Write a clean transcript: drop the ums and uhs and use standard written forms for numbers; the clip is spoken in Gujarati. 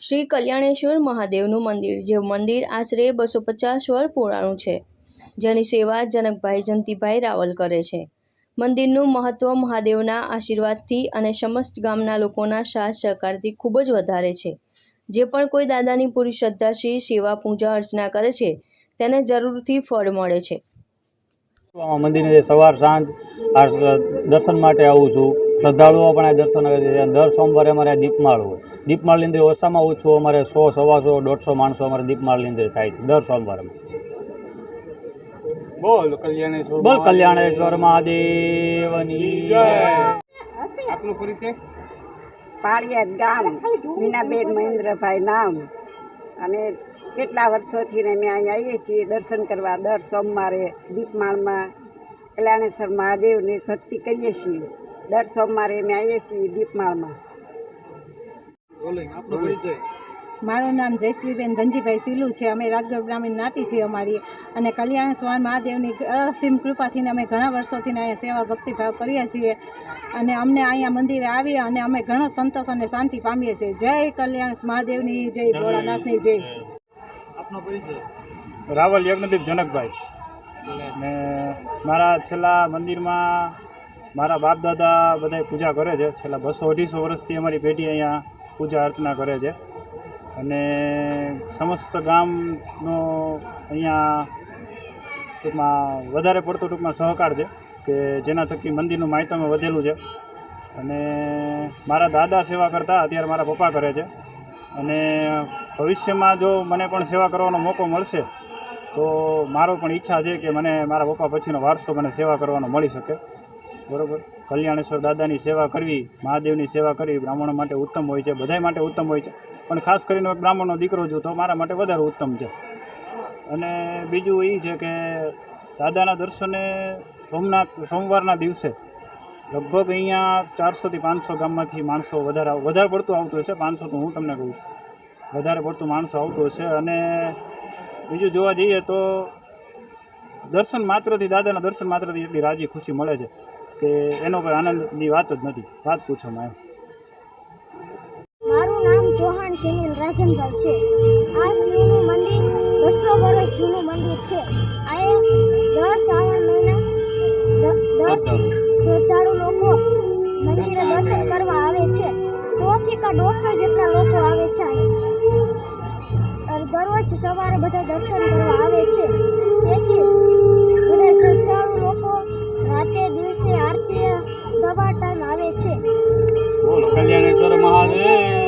શ્રી કલ્યાણેશ્વર મહાદેવનું મંદિર, જે મંદિર આશરે 250 વર્ષ પુરાણું છે, જેની સેવા જનકભાઈ જંતીભાઈ રાવલ કરે છે. મંદિરનું મહત્વ મહાદેવના આશીર્વાદથી અને સમસ્ત ગામના લોકોના સાથ સહકારથી ખૂબ જ વધારે છે. જે પણ કોઈ દાદાની પૂરી શ્રદ્ધાથી સેવા પૂજા અર્ચના કરે છે તેને જરૂરથી ફળ મળે છે. મંદિરે સવાર સાંજ દર્શન માટે આવું છું. શ્રદ્ધાળુઓ પણ આ દર્શન કરે છે. દર સોમવારે અમારે દીપમાળ હોય. દીપમાળની અંદર ઓછામાં ઓછું અમારે 100, 125, 150 માણસો અમારે દીપમાળની અંદર થાય છે દર સોમવારે. બોલ કલ્યાણેશ્વર મહાદેવની જય. આપનો પરિચય? પાળિયાદ ગામ, મીનાબેન મહેન્દ્રભાઈ નામ. અને કેટલા વર્ષોથી અમે અહીં આવીએ છીએ દર્શન કરવા. દર સોમવારે દીપમાળમાં કલ્યાણેશ્વર મહાદેવની ભક્તિ કરીએ છીએ. દર સોમવારે અમે આવીએ છીએ દીપમાળમાં. આપનો પરિચય? મારું નામ જયશ્રીબેન ધનજીભાઈ સીલું છે. અમે રાજગઢ બ્રાહ્મણ જ્ઞાતિ છીએ અમારી. અને કલ્યાણેશ્વર મહાદેવની અસીમ કૃપાથી અમે ઘણા વર્ષોથી અહીંયા સેવા ભક્તિભાવ કરીએ છીએ. અને અમને અહીંયા મંદિરે આવીએ અને અમે ઘણો સંતોષ અને શાંતિ પામીએ છીએ. જય કલ્યાણ મહાદેવની જય, ભોળાનાથની જય. આપનો પરિચય? રાવલ યજ્ઞદીપ જનકભાઈ. ને મારા છેલ્લા મંદિરમાં મારા બાપ દાદા બધા પૂજા કરે છે. છેલ્લા 200-250 વર્ષથી અમારી પેઢી અહીંયા પૂજા અર્ચના કરે છે. અને સમસ્ત ગામનો અહીંયા ટૂંકમાં વધારે પડતો સહકાર છે કે જેના થકી મંદિરનું માહિતમ્ય વધેલું છે. અને મારા દાદા સેવા કરતા, અત્યારે મારા પપ્પા કરે છે. અને ભવિષ્યમાં જો મને પણ સેવા કરવાનો મોકો મળશે તો મારો પણ ઈચ્છા છે કે મને મારા પપ્પા પછીનો વારસો મને સેવા કરવાનો મળી શકે. બરાબર. કલ્યાણેશ્વર દાદાની સેવા કરવી, મહાદેવની સેવા કરવી બ્રાહ્મણો માટે ઉત્તમ હોય છે, બધાય માટે ઉત્તમ હોય છે. પણ ખાસ કરીને એક બ્રાહ્મણનો દીકરો છું તો મારા માટે વધારે ઉત્તમ છે. અને બીજું એ છે કે દાદાના દર્શને સોમવારના દિવસે લગભગ અહીંયા 400 થી 500 ગામમાંથી માણસો વધારે પડતું આવતું હશે. 500 તો હું તમને કહું છું, વધારે પડતું માણસો આવતું હશે. અને બીજું જોવા જઈએ તો દર્શન માત્રથી, દાદાના દર્શન માત્રથી એટલી રાજી ખુશી મળે છે કે એનો કોઈ આનંદની વાત જ નથી. વાત પૂછવામાં મારું નામ ચૌહાણ સુનિલ રાજનભાઈ છે. આ શિવનું મંદિર 200 વર્ષ જૂનું મંદિર છે. અહીંયા દર શ્રાવણ મહિના શ્રદ્ધાળુ લોકો મંદિરે દર્શન કરવા આવે છે. 100 થી 150 જેટલા લોકો આવે છે. દરરોજ સવારે બધા દર્શન કરવા આવે છે. તેથી બધા શ્રદ્ધાળુ લોકો રાતે દિવસે આરતી સવાર ટાઈમ આવે છે. બોલો કલ્યાણેશ્વર મહાદેવ.